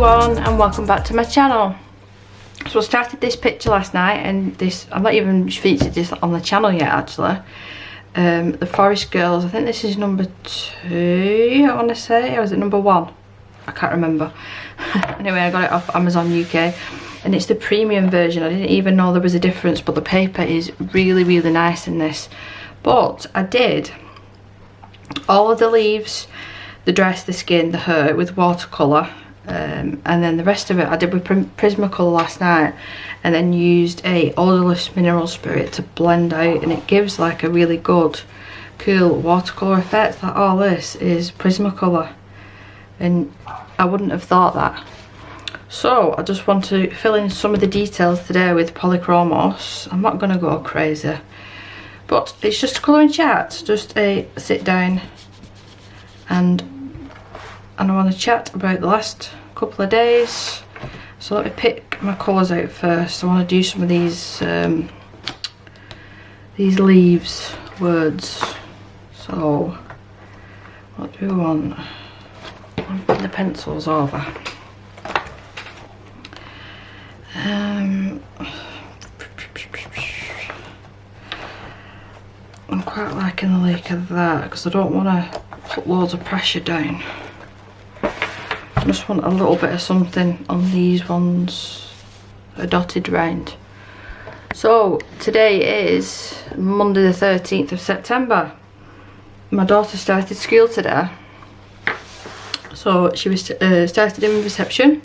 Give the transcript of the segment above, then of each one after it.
everyone and welcome back to my channel. So I started this picture last night, and this, I've not even featured this on the channel yet actually. The Forest Girls, I think this is number 2 I want to say, or is it number 1? I can't remember. Anyway, I got it off Amazon UK and it's the premium version. I didn't even know there was a difference, but the paper is really nice in this. But I did all of the leaves, the dress, the skin, the hair with watercolour, and then the rest of it I did with Prismacolor last night, and then used a odourless mineral spirit to blend out, and it gives like a really good cool watercolour effect. Like, oh, this is Prismacolor, and I wouldn't have thought that. So I just want to fill in some of the details today with Polychromos. I'm not going to go crazy, but it's just a colouring chat, just a sit down, and I want to chat about the last couple of days. So let me pick my colours out first. I want to do some of these leaves words. So what do we want? I'll put the pencils over. I'm quite liking the look of that because I don't want to put loads of pressure down. I just want a little bit of something on these ones that are dotted round. So today is Monday the 13th of September. My daughter started school today. So she was started in reception.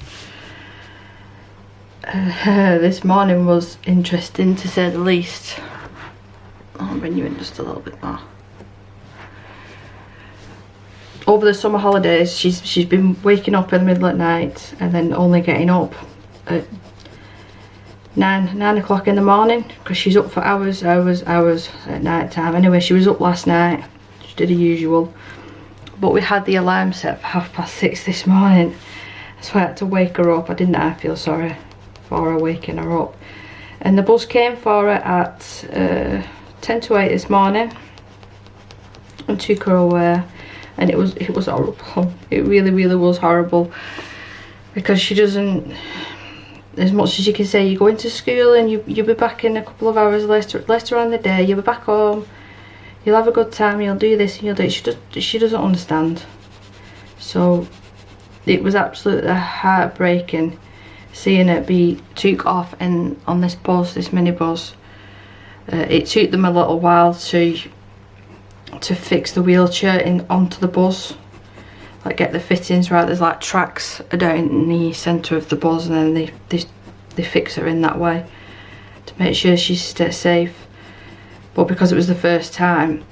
This morning was interesting to say the least. I'll bring you in just a little bit more. Over the summer holidays, she's been waking up in the middle of the night and then only getting up at 9 o'clock in the morning, because she's up for hours at night time. Anyway, she was up last night. She did the usual, but we had the alarm set for 6:30 this morning, so I had to wake her up. I feel sorry for her waking her up, and the bus came for her at 10 to 8 this morning and took her away. And it was horrible. It really was horrible, because she doesn't, as much as you can say you go into school and you'll be back in a couple of hours later on in the day, you'll be back home, you'll have a good time, you'll do this and you'll do it. She doesn't understand. So it was absolutely heartbreaking seeing it be took off and on this bus, this minibus. It took them a little while to fix the wheelchair onto the bus, like get the fittings right. There's like tracks down in the centre of the bus, and then they fix her in that way to make sure she stays safe. But because it was the first time,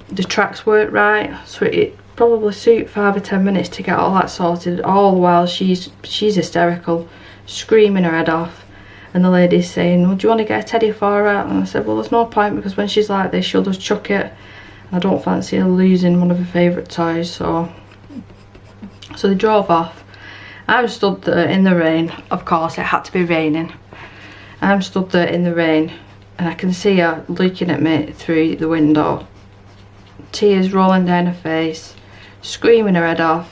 the tracks weren't right, so it probably took 5 or 10 minutes to get all that sorted. All the while she's hysterical, screaming her head off, and the lady's saying, well, do you want to get a teddy for her? And I said, well, there's no point, because when she's like this she'll just chuck it. I don't fancy her losing one of her favourite toys. So they drove off. I'm stood there in the rain. Of course it had to be raining. I'm stood there in the rain, and I can see her looking at me through the window, tears rolling down her face, screaming her head off,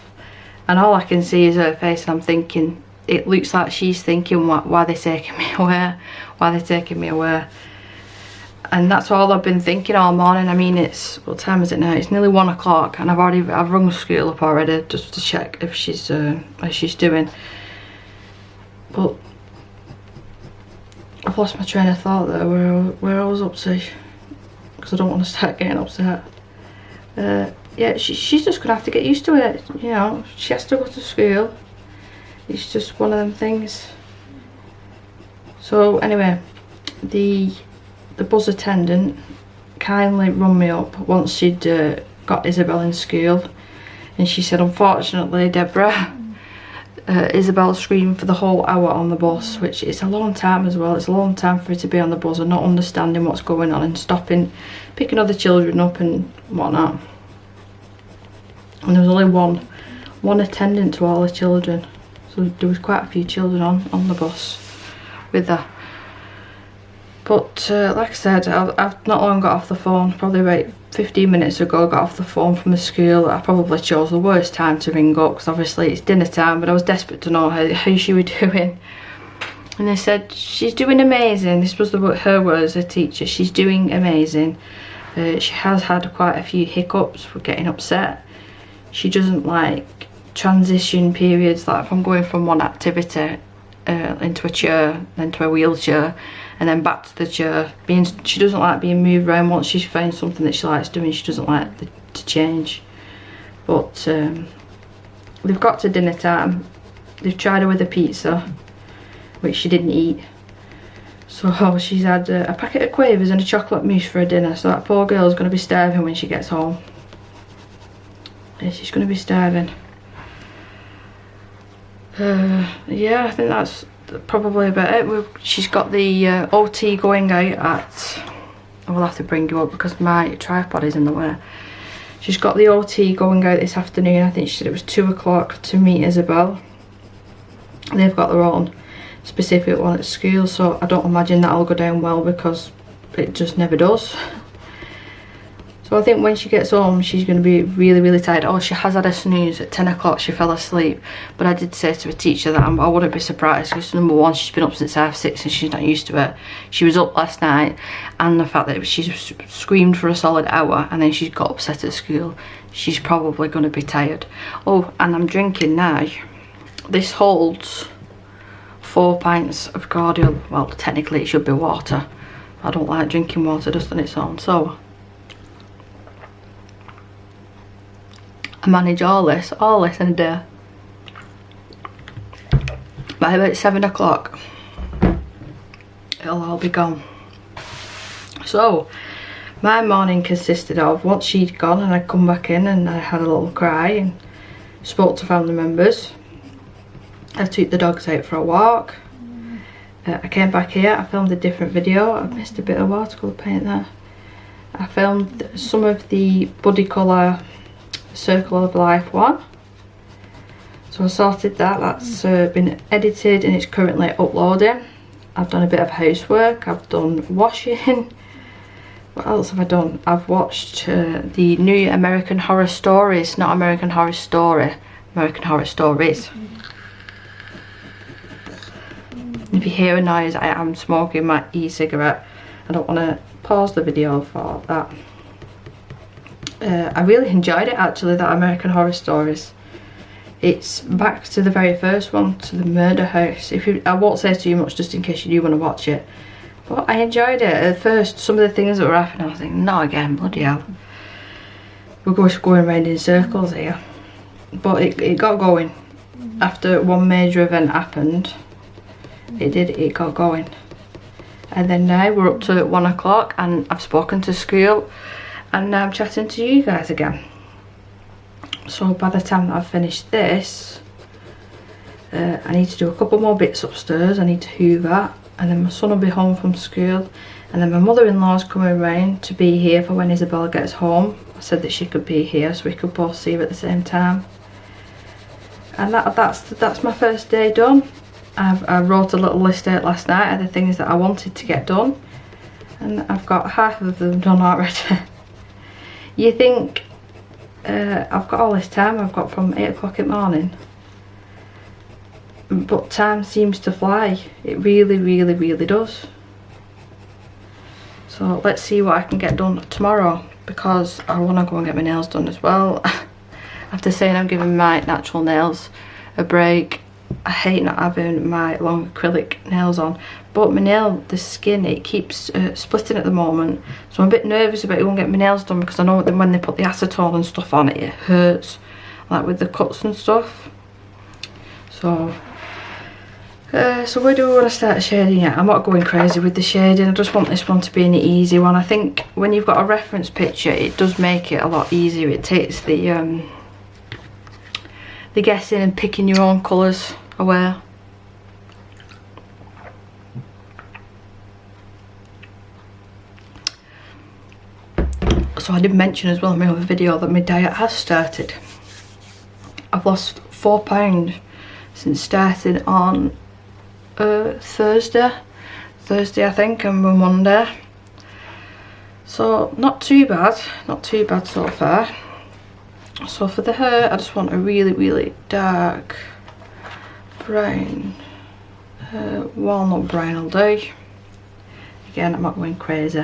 and all I can see is her face, and I'm thinking, it looks like she's thinking, why are they taking me away? Why are they taking me away? And that's all I've been thinking all morning. I mean, what time is it now? It's nearly 1 o'clock, and I've rung school up already just to check if she's how she's doing. But I've lost my train of thought there, where I was up to, because I don't want to start getting upset. Yeah, she's just gonna have to get used to it. You know, she has to go to school. It's just one of them things. So anyway, the bus attendant kindly rung me up once she'd got Isabelle in school, and she said, unfortunately, Deborah, Isabelle screamed for the whole hour on the bus, which is a long time as well. It's a long time for her to be on the bus and not understanding what's going on and stopping, picking other children up and whatnot. And there was only one attendant to all the children, so there was quite a few children on the bus with her. But like I said, I've not long got off the phone, probably about 15 minutes ago, got off the phone from the school. I probably chose the worst time to ring up because obviously it's dinner time, but I was desperate to know how she was doing. And they said, she's doing amazing. This was her words, her teacher. She's doing amazing. She has had quite a few hiccups for getting upset. She doesn't like transition periods, like from going from one activity into a chair, then to a wheelchair, and then back to the chair. She doesn't like being moved around. Once she's found something that she likes doing, she doesn't like to change. But they've got to dinner time. They've tried her with a pizza, which she didn't eat. So she's had a packet of quavers and a chocolate mousse for her dinner. So that poor girl's going to be starving when she gets home. Yeah, she's going to be starving. Yeah, I think that's probably about it. She's got the OT going out at... I will have to bring you up because my tripod is in the way. She's got the OT going out this afternoon. I think she said it was 2 o'clock to meet Isabelle. They've got their own specific one at school, so I don't imagine that'll go down well because it just never does. So I think when she gets home, she's going to be really, really tired. Oh, she has had a snooze at 10 o'clock. She fell asleep. But I did say to a teacher that I wouldn't be surprised because, number one, she's been up since 6:30 and she's not used to it. She was up last night, and the fact that she's screamed for a solid hour and then she's got upset at school, she's probably going to be tired. Oh, and I'm drinking now. This holds 4 pints of cordial. Well, technically it should be water. I don't like drinking water just on its own, so I manage all this in a day. By about 7 o'clock, it'll all be gone. So, my morning consisted of, once she'd gone and I'd come back in and I had a little cry and spoke to family members. I took the dogs out for a walk. I came back here, I filmed a different video. I missed a bit of watercolour paint there. I filmed some of the buddy colour Circle of Life one. So I sorted that. That's been edited and it's currently uploading. I've done a bit of housework. I've done washing. What else have I done? I've watched the new American Horror Stories. Not American Horror Story. American Horror Stories. If you hear a noise, I am smoking my e-cigarette. I don't want to pause the video for that. I really enjoyed it actually, that American Horror Stories. It's back to the very first one, to the murder house. I won't say too much just in case you do want to watch it. But I enjoyed it. At first, some of the things that were happening, I was thinking, not again, bloody hell. We're just going around in circles here. But it got going. After one major event happened, it got going. And then now we're up to 1 o'clock and I've spoken to school. And now I'm chatting to you guys again. So by the time that I've finished this, I need to do a couple more bits upstairs. I need to hoover, and then my son will be home from school, and then my mother-in-law's coming round to be here for when Isabelle gets home. I said that she could be here so we could both see her at the same time. And that's my first day done. I wrote a little list out last night of the things that I wanted to get done, and I've got half of them done already. You think I've got all this time, I've got from 8 o'clock in the morning, but time seems to fly. It really, really, really does. So let's see what I can get done tomorrow, because I want to go and get my nails done as well. After saying I'm giving my natural nails a break, I hate not having my long acrylic nails on, but my nail, the skin, it keeps splitting at the moment, so I'm a bit nervous about going and get my nails done, because I know that when they put the acetone and stuff on it, it hurts, like with the cuts and stuff. So where do we want to start shading it? I'm not going crazy with the shading. I just want this one to be an easy one. I think when you've got a reference picture, it does make it a lot easier. It takes the guessing and picking your own colours away. So I did mention as well in my other video that my diet has started. I've lost 4 pounds since starting on Thursday I think, and Monday. So not too bad so far. So for the hair, I just want a really dark brown, walnut brown will do. Again, I'm not going crazy.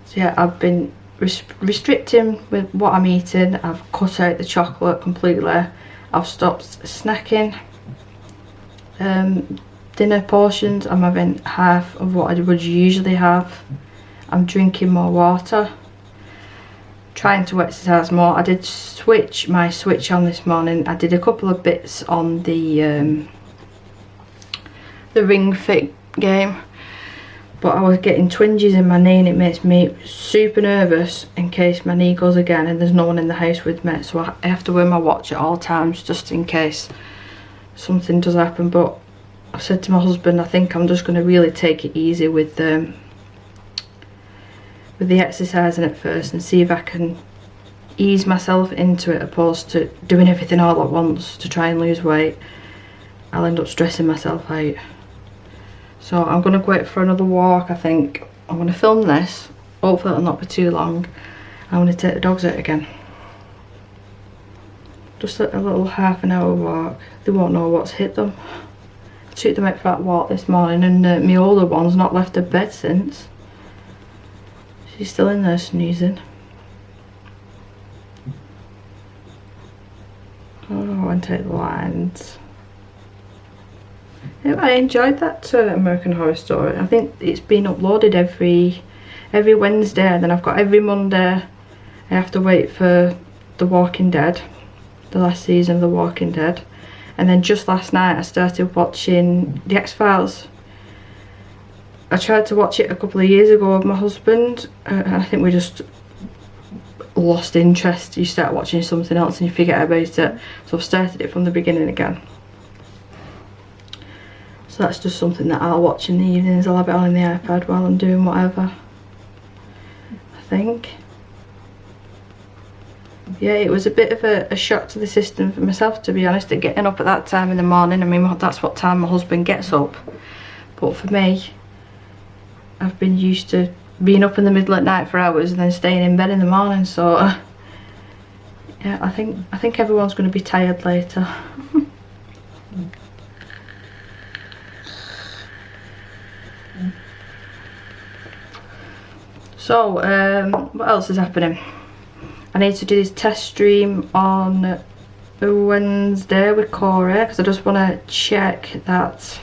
So yeah, I've been restricting with what I'm eating. I've cut out the chocolate completely. I've stopped snacking. Dinner portions, I'm having half of what I would usually have. I'm drinking more water. Trying to exercise more. I did switch my switch on this morning. I did a couple of bits on the Ring Fit game, but I was getting twinges in my knee and it makes me super nervous in case my knee goes again and there's no one in the house with me, so I have to wear my watch at all times just in case something does happen. But I said to my husband, I think I'm just going to really take it easy with the exercising at first and see if I can ease myself into it, opposed to doing everything all at once to try and lose weight. I'll end up stressing myself out. So I'm going to go out for another walk. I think I'm going to film this, hopefully it'll not be too long. I'm going to take the dogs out again. Just a little half an hour walk. They won't know what's hit them. I took them out for that walk this morning and my older one's not left her bed since. She's still in there snoozing. Oh, and take the lines. Yeah, I enjoyed that American Horror Story. I think it's been uploaded every Wednesday, and then I've got every Monday. I have to wait for The Walking Dead, the last season of The Walking Dead, and then just last night I started watching The X-Files. I tried to watch it a couple of years ago with my husband, and I think we just lost interest. You start watching something else and you forget about it, so I've started it from the beginning again. So that's just something that I'll watch in the evenings. I'll have it on the iPad while I'm doing whatever, I think. Yeah, it was a bit of a shock to the system for myself, to be honest, at getting up at that time in the morning. I mean, that's what time my husband gets up, but for me, I've been used to being up in the middle at night for hours and then staying in bed in the morning, so yeah, I think everyone's going to be tired later. So what else is happening? I need to do this test stream on Wednesday with Corey, because I just want to check that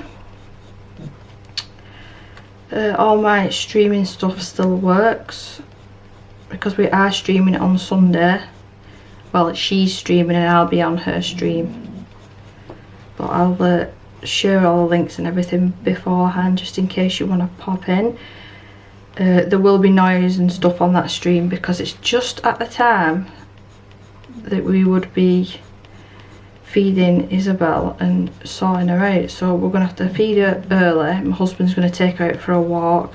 all my streaming stuff still works, because we are streaming it on Sunday. Well, she's streaming and I'll be on her stream, but I'll share all the links and everything beforehand just in case you want to pop in. There will be noise and stuff on that stream because it's just at the time that we would be feeding Isabelle and sorting her out, so we're going to have to feed her early. My husband's going to take her out for a walk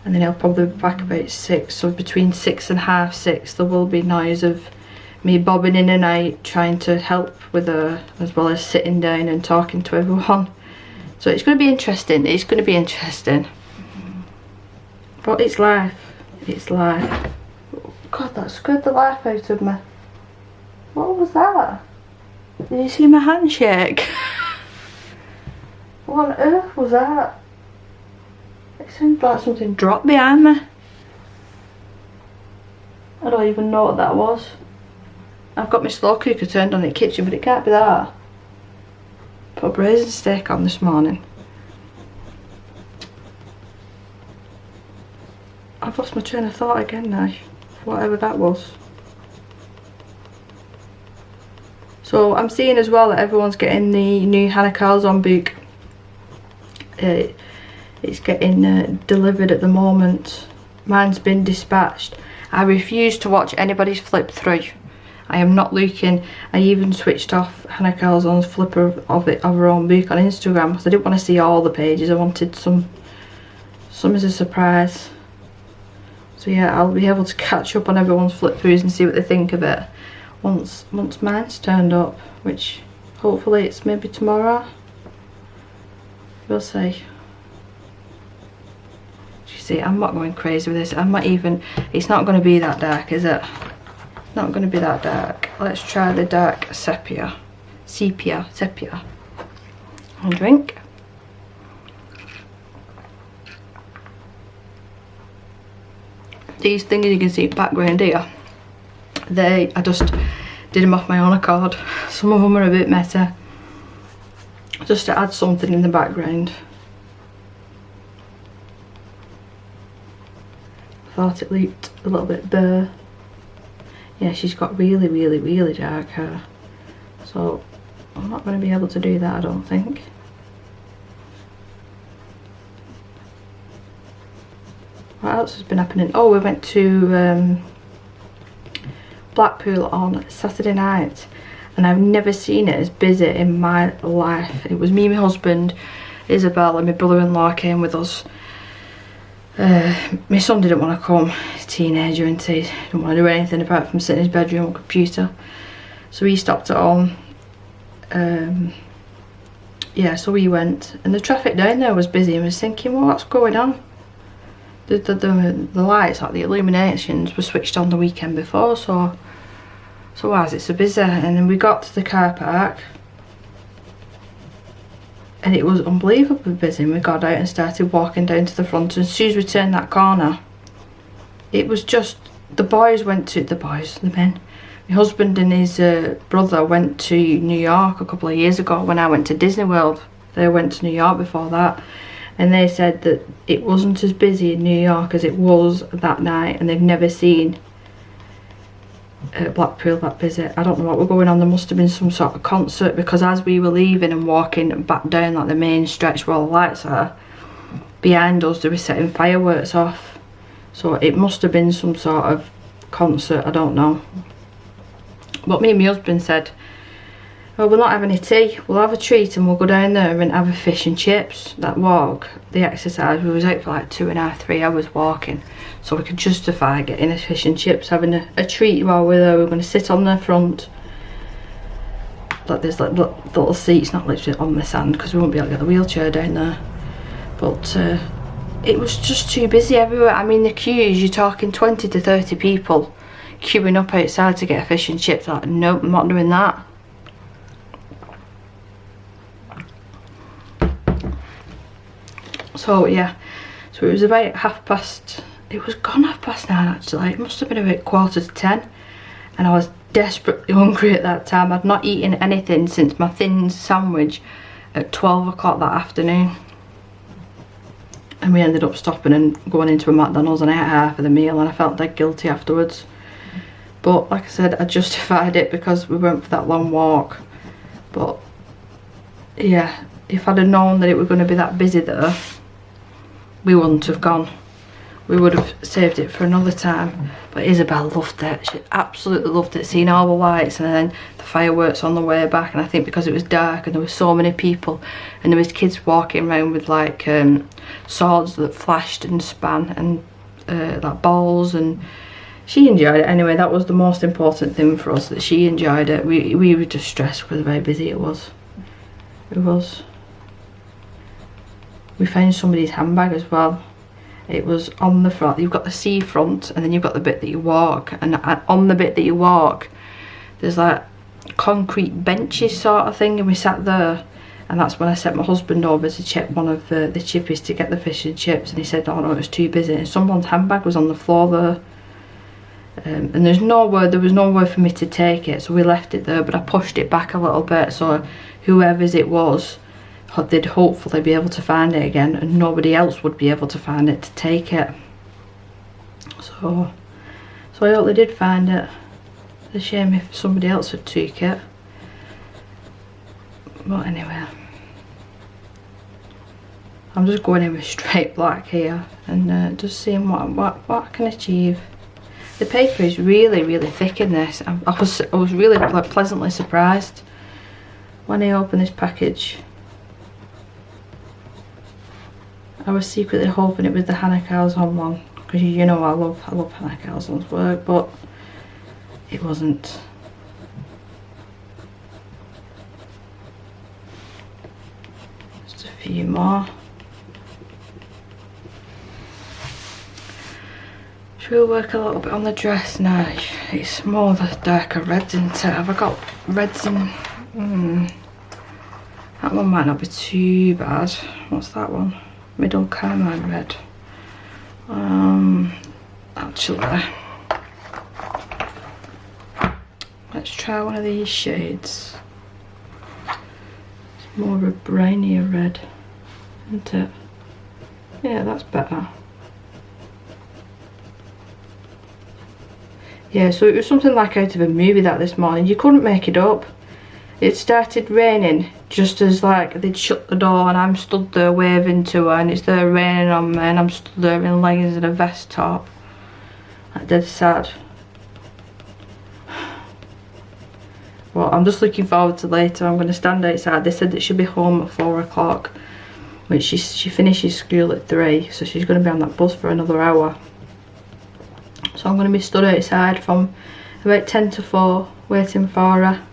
and then he'll probably be back about 6, so between 6 and half 6 there will be noise of me bobbing in and out trying to help with her, as well as sitting down and talking to everyone. So it's going to be interesting, but it's life, God, that scared the life out of me. What was that? Did you see my handshake? What on earth was that? It sounded like something dropped behind me. I don't even know what that was. I've got my slow cooker turned on in the kitchen, but it can't be that. Put a braised steak on this morning. I've lost my train of thought again now, whatever that was. So I'm seeing as well that everyone's getting the new Hannah Calzone book. It's getting delivered at the moment. Mine's been dispatched. I refuse to watch anybody's flip through. I am not looking. I even switched off Hannah Calzone's flipper of her own book on Instagram because I didn't want to see all the pages. I wanted some as a surprise. So yeah, I'll be able to catch up on everyone's flip throughs and see what they think of it once mine's turned up, which hopefully it's maybe tomorrow. We'll see. She see, I'm not going crazy with this. I'm not even, it's not going to be that dark, is it? Not going to be that dark. Let's try the dark sepia. Sepia. And drink. These things you can see background here, I just did them off my own accord. Some of them are a bit meta, just to add something in the background. Thought it looked a little bit bare. Yeah, she's got really, really, really dark hair, so I'm not going to be able to do that, I don't think. What else has been happening? Oh, we went to Blackpool on Saturday night, and I've never seen it as busy in my life. It was me, my husband, Isabelle, and my brother-in-law came with us. My son didn't want to come. He's a teenager and he didn't want to do anything apart from sit in his bedroom on computer, so he stopped at home. Yeah, so we went, and the traffic down there was busy, and I was thinking, well, what's going on? The lights, like the illuminations, were switched on the weekend before, so why is it so busy? And then we got to the car park, and it was unbelievably busy, and we got out and started walking down to the front, and as soon as we turned that corner, it was just, the men, my husband and his brother went to New York a couple of years ago when I went to Disney World. They went to New York before that, and they said that it wasn't as busy in New York as it was that night, and they've never seen Blackpool that busy. I don't know what was going on. There must have been some sort of concert, because as we were leaving and walking back down like the main stretch where all the lights are, behind us they were setting fireworks off, so it must have been some sort of concert, I don't know. But me and my husband said, well, we're not having any tea, we'll have a treat and we'll go down there and have a fish and chips. That walk, the exercise, we was out for like 2.5 to 3 hours walking, so we could justify getting a fish and chips, having a treat while we're there. We're going to sit on the front, like there's like little seats, not literally on the sand, because we won't be able to get the wheelchair down there. But it was just too busy everywhere. I mean, the queues, you're talking 20 to 30 people queuing up outside to get a fish and chips. Like, nope, I'm not doing that. So yeah, so it was about it was gone 9:30 actually. It must have been about 9:45, and I was desperately hungry at that time. I'd not eaten anything since my thin sandwich at 12 o'clock that afternoon, and we ended up stopping and going into a McDonald's, and I ate half of the meal, and I felt dead guilty afterwards. But like I said, I justified it because we went for that long walk. But yeah, if I'd have known that it was going to be that busy there, we wouldn't have gone. We would have saved it for another time. But Isabelle loved it. She absolutely loved it, seeing all the lights and then the fireworks on the way back. And I think because it was dark and there were so many people, and there was kids walking around with like swords that flashed and span, and like balls, and she enjoyed it anyway. That was the most important thing for us, that she enjoyed it. We were just stressed because of how busy it was. It was. We found somebody's handbag as well. It was on the front. You've got the sea front, and then you've got the bit that you walk, and on the bit that you walk there's like concrete benches sort of thing, and we sat there, and that's when I sent my husband over to check one of the chippies to get the fish and chips, and he said, oh no, it was too busy, and someone's handbag was on the floor there. And there was nowhere for me to take it, so we left it there, but I pushed it back a little bit so whoever's it was, they'd hopefully be able to find it again, and nobody else would be able to find it to take it. So I hope they did find it. It's a shame if somebody else had took it. But anyway, I'm just going in with straight black here, and just seeing what I can achieve. The paper is really, really thick in this. I was really pleasantly surprised when I opened this package. I was secretly hoping it was the Hannah Calzone one, because you know I love Hannah Calzone's work, but it wasn't. Just a few more. Should we work a little bit on the dress now? It's more the darker reds, isn't it? Have I got reds in? That one might not be too bad. What's that one? Middle carmine red. Actually, let's try one of these shades. It's more of a brinier red, isn't it? Yeah, that's better. Yeah, so it was something like out of a movie that this morning. You couldn't make it up. It started raining just as like they'd shut the door and I'm stood there waving to her and it's there raining on me and I'm stood there in leggings and a vest top. Like dead sad. Well, I'm just looking forward to later. I'm going to stand outside. They said that she'll be home at 4 o'clock. Which she finishes school at 3, so she's going to be on that bus for another hour. So I'm going to be stood outside from about 10 to 4 waiting for her.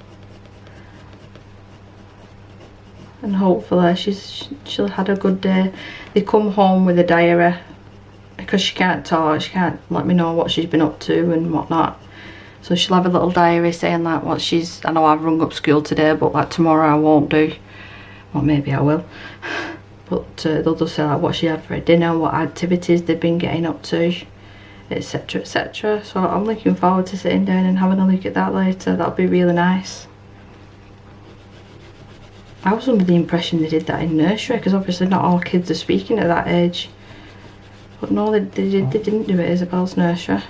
And hopefully she'll have had a good day. They come home with a diary because she can't talk, she can't let me know what she's been up to and whatnot. So she'll have a little diary saying like what she's, I know I've rung up school today but like tomorrow I won't do. Well, maybe I will. But they'll just say like what she had for dinner, what activities they've been getting up to, etc, etc. So I'm looking forward to sitting down and having a look at that later. That'll be really nice. I was under the impression they did that in nursery because obviously not all kids are speaking at that age. But no, they didn't do it at Isabelle's nursery.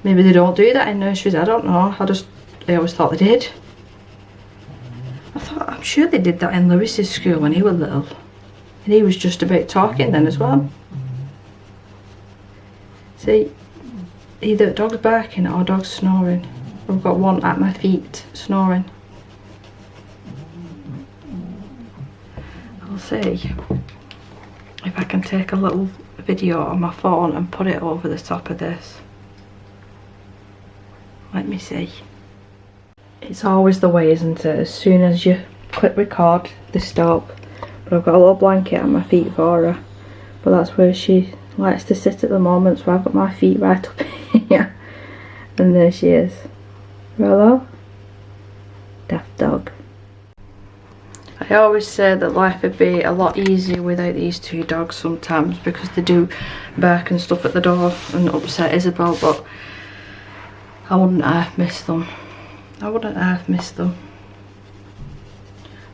Maybe they don't do that in nurseries, I don't know. I always thought they did. I'm sure they did that in Lewis's school when he was little. And he was just about talking then as well. See, either dogs barking or dogs snoring. I've got one at my feet snoring. I'll see if I can take a little video on my phone and put it over the top of this. Let me see. It's always the way, isn't it? As soon as you click record, they stop. But I've got a little blanket at my feet for her. But that's where she likes to sit at the moment, so I've got my feet right up here. And there she is. Hello? Daft dog. I always say that life would be a lot easier without these two dogs sometimes because they do bark and stuff at the door and upset Isabelle, but I wouldn't half miss them. I wouldn't half miss them.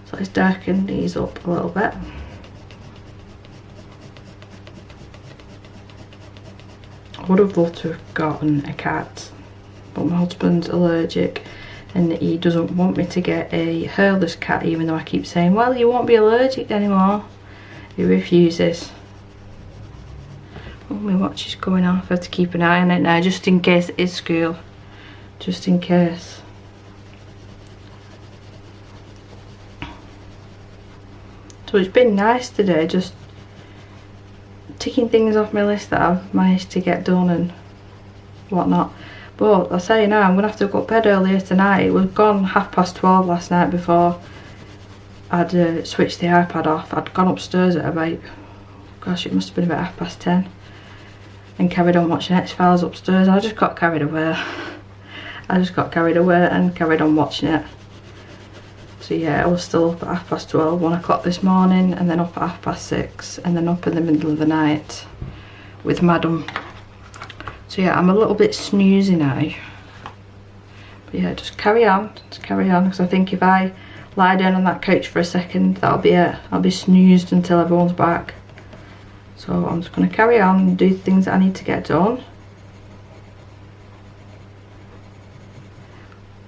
So let's darken these up a little bit. I would have loved to have gotten a cat, but my husband's allergic and he doesn't want me to get a hairless cat, even though I keep saying, well, you won't be allergic anymore. He refuses. Oh, my watch is going off. I have to keep an eye on it now, just in case it is school. Just in case. So it's been nice today, just ticking things off my list that I've managed to get done and whatnot. But I'll say now, I'm going to have to go to bed earlier tonight. It was gone 12:30 last night before I'd switched the iPad off. I'd gone upstairs at about, gosh, it must have been about 10:30 and carried on watching X-Files upstairs. I just got carried away. I just got carried away and carried on watching it. So yeah, I was still up at 12:30, 1 o'clock this morning, and then up at 6:30, and then up in the middle of the night with Madam. So yeah, I'm a little bit snoozy now. But yeah, just carry on, because I think if I lie down on that couch for a second, that'll be it. I'll be snoozed until everyone's back. So I'm just going to carry on and do the things that I need to get done.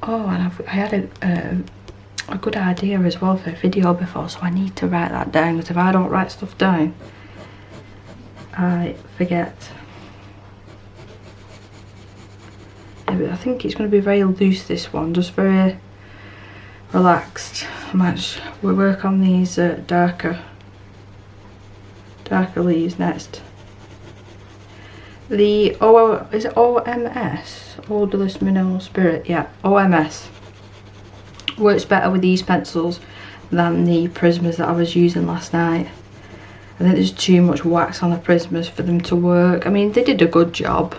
Oh, and I had a good idea as well for a video before, so I need to write that down, because if I don't write stuff down, I forget. Yeah, but I think it's going to be very loose, this one, just very relaxed. We'll work on these darker leaves next. The is it OMS? Odorless Mineral Spirit, yeah, OMS. Works better with these pencils than the Prismas that I was using last night. I think there's too much wax on the Prismas for them to work. I mean, they did a good job.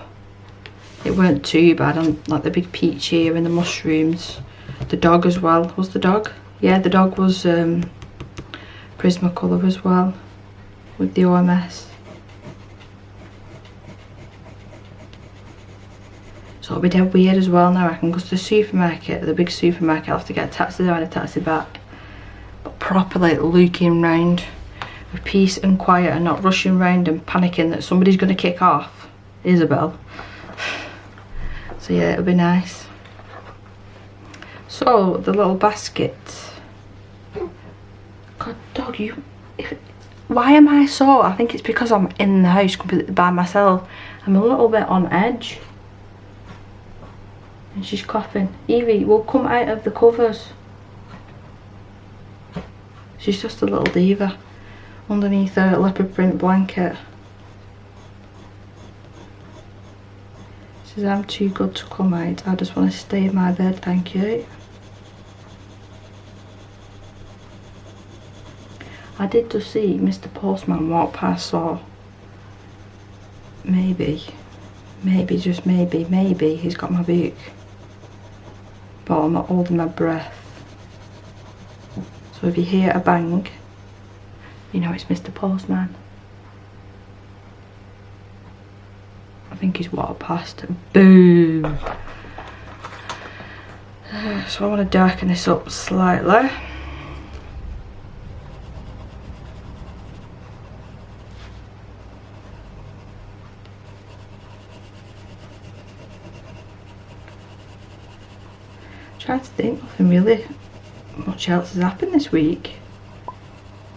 It weren't too bad on like the big peach here and the mushrooms. The dog as well. Was the dog? Yeah, the dog was Prismacolor as well with the OMS. So it'll be dead weird as well now, I reckon, because the supermarket, the big supermarket, I'll have to get a taxi there and a taxi back. But properly looking round with peace and quiet and not rushing round and panicking that somebody's going to kick off Isabelle. So yeah, it'll be nice. So the little basket. God, dog, why am I so? I think it's because I'm in the house completely by myself. I'm a little bit on edge. And she's coughing. Evie, will come out of the covers. She's just a little diva underneath a leopard print blanket. She says, I'm too good to come out. I just want to stay in my bed, thank you. I did just see Mr. Postman walk past, so maybe, just maybe he's got my book. But I'm not holding my breath. So if you hear a bang, you know it's Mr. Postman. I think he's walked past. Boom! So I want to darken this up slightly. Trying to think, nothing really much else has happened this week.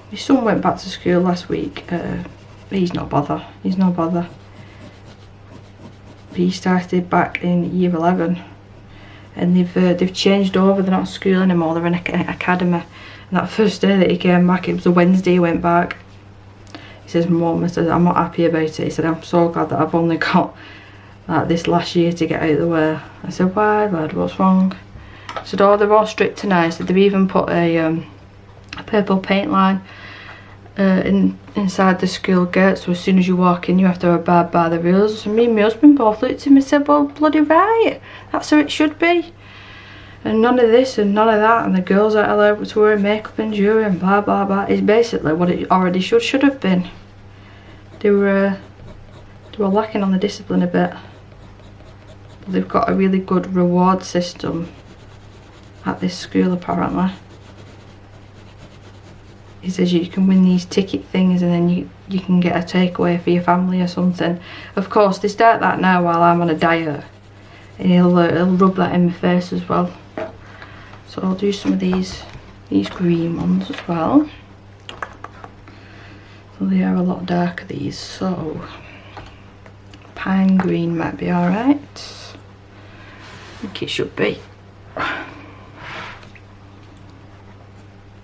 My son went back to school last week. He's no bother. He started back in year 11, and they've changed over. They're not at school anymore. They're in an academy. And that first day that he came back, it was a Wednesday. He went back. He says, "Mum," I said, "I'm not happy about it." He said, "I'm so glad that I've only got like this last year to get out of the way." I said, "Why, lad? What's wrong?" He said, "Oh, they're all strict and nice." They've even put a purple paint line inside the school gate, so as soon as you walk in you have to abide by the rules. And me and my husband both looked at him and said, "Well, bloody right, that's how it should be. And none of this and none of that, and the girls aren't allowed to wear makeup and jewellery and blah blah blah." It's basically what it already should have been. They were lacking on the discipline a bit. But they've got a really good reward system at this school apparently. He says you can win these ticket things and then you can get a takeaway for your family or something. Of course they start that now while I'm on a diet, and he'll rub that in my face as well. So I'll do some of these green ones as well. So they are a lot darker, these, so pine green might be alright. I think it should be.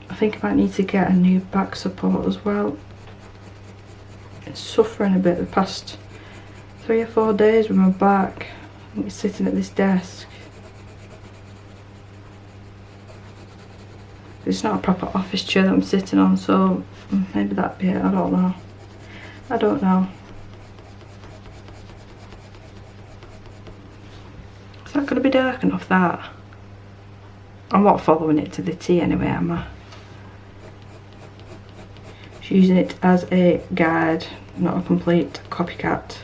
I think I might need to get a new back support as well. It's suffering a bit the past 3 or 4 days with my back. I think it's sitting at this desk. It's not a proper office chair that I'm sitting on, so maybe that'd be it. I don't know. Is that going to be dark enough, that? I'm not following it to the T anyway, am I? Just using it as a guide, not a complete copycat.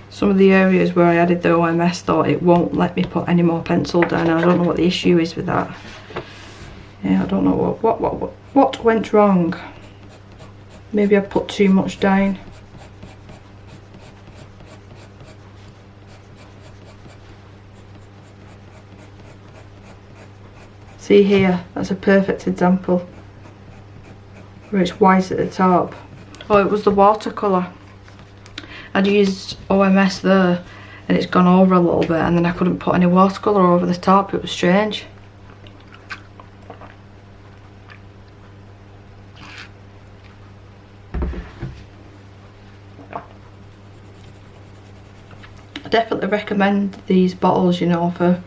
Some of the areas where I added the OMS thought it won't let me put any more pencil down. I don't know what the issue is with that. Yeah, I don't know what went wrong. Maybe I put too much down. See here, that's a perfect example where it's white at the top. Oh, it was the watercolour. I'd used OMS there and it's gone over a little bit, and then I couldn't put any watercolour over the top. It was strange. I definitely recommend these bottles, you know, for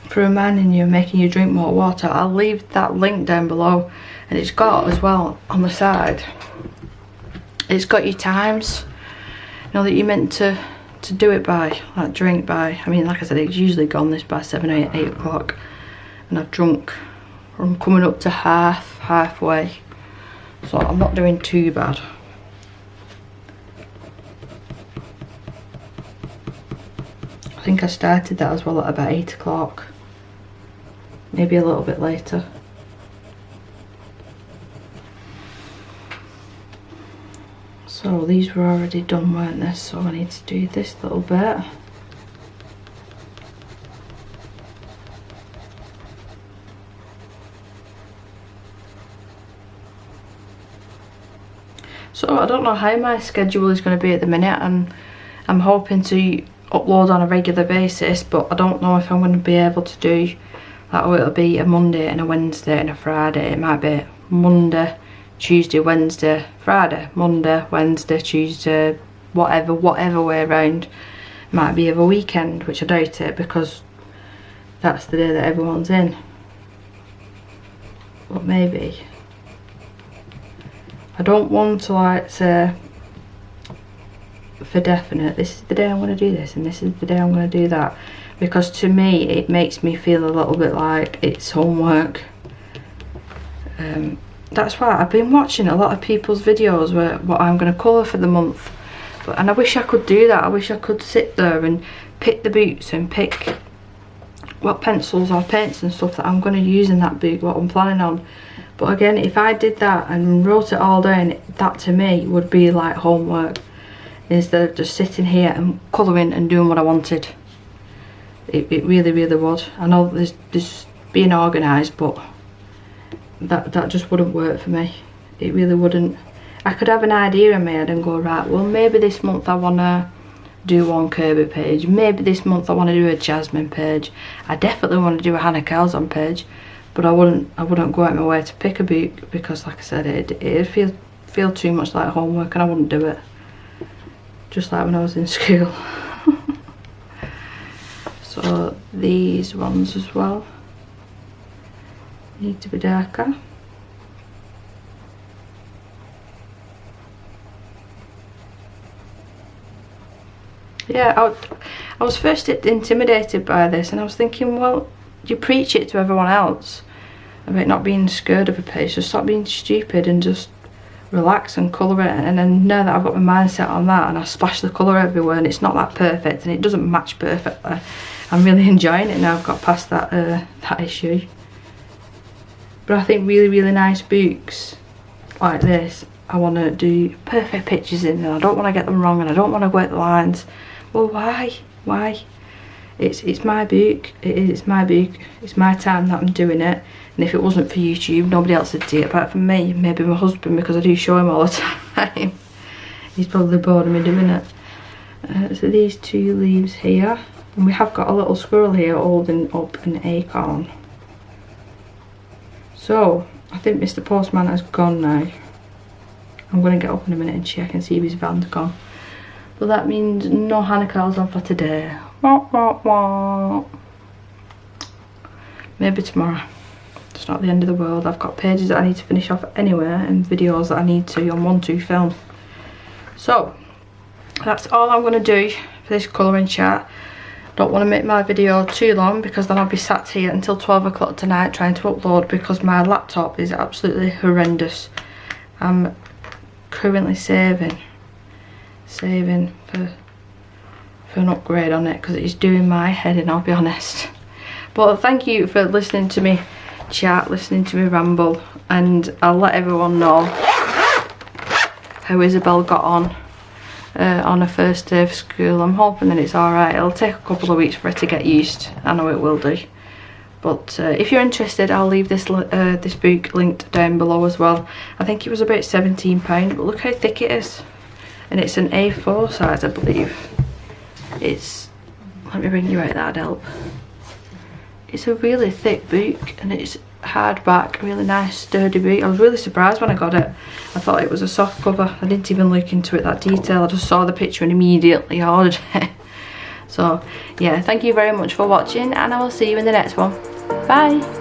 for reminding you and making you drink more water. I'll leave that link down below, and it's got as well on the side, it's got your times, you know, that you're meant to do it by, like drink by. I mean, like I said, it's usually gone this by 7 or 8 o'clock, and I've drunk, I'm coming up to halfway, so I'm not doing too bad. I think I started that as well at about 8 o'clock, maybe a little bit later. So these were already done, weren't they? So I need to do this little bit. So I don't know how my schedule is going to be at the minute, and I'm hoping to upload on a regular basis, but I don't know if I'm going to be able to do that. Or it'll be a Monday and a Wednesday and a Friday. It might be Monday, Tuesday, Wednesday, Friday, Monday, Wednesday, Tuesday, whatever way around. Might be of a weekend, which I doubt it, because that's the day that everyone's in. But maybe. I don't want to like say for definite, this is the day I'm going to do this and this is the day I'm going to do that, because to me it makes me feel a little bit like it's homework. That's why I've been watching a lot of people's videos where what I'm going to colour for the month, and I wish I could do that. I wish I could sit there and pick the books and pick what pencils or paints and stuff that I'm going to use in that book, what I'm planning on. But again, if I did that and wrote it all down, that to me would be like homework, instead of just sitting here and colouring and doing what I wanted. It really would. I know there's being organised, but that just wouldn't work for me. It really wouldn't. I could have an idea in my head and go, right, well maybe this month I want to do one Kirby page, maybe this month I want to do a Jasmine page, I definitely want to do a Hannah Calzon page, but I wouldn't go out my way to pick a book, because like I said, it'd feel too much like homework and I wouldn't do it. Just like when I was in school. So these ones as well need to be darker. Yeah, I was first intimidated by this, and I was thinking, well, you preach it to everyone else about not being scared of a page, just stop being stupid and just relax and colour it. And then now that I've got my mindset on that, and I splash the colour everywhere and it's not that perfect and it doesn't match perfectly, I'm really enjoying it now. I've got past that that issue. But I think really nice books like this, I want to do perfect pictures in, and I don't want to get them wrong, and I don't want to wet the lines. Well, why? It's my book. It's my book. It's my time that I'm doing it. And if it wasn't for YouTube, nobody else would do it apart from me. Maybe my husband, because I do show him all the time. He's probably bored of me doing it. So these two leaves here, and we have got a little squirrel here holding up an acorn. So I think Mr. Postman has gone now. I'm going to get up in a minute and check and see if his van's gone. But that means no Hannah Calzon for today. Maybe tomorrow. It's not the end of the world. I've got pages that I need to finish off anyway, and videos that I need to and want to film. So that's all I'm going to do for this colouring chat. Don't want to make my video too long, because then I'll be sat here until 12 o'clock tonight trying to upload, because my laptop is absolutely horrendous. I'm currently saving for an upgrade on it, because it's doing my head in, I'll be honest. But thank you for listening to me chat, listening to me ramble, and I'll let everyone know how Isabelle got on her first day of school. I'm hoping that it's alright. It'll take a couple of weeks for her to get used. I know it will do. But if you're interested, I'll leave this book linked down below as well. I think it was about £17, but look how thick it is. And it's an A4 size, I believe. It's, let me bring you out that help. It's a really thick book, and it's hardback, really nice sturdy book. I was really surprised when I got it. I thought it was a soft cover. I didn't even look into it that detail. I just saw the picture and immediately ordered it. So yeah, thank you very much for watching, and I will see you in the next one. Bye.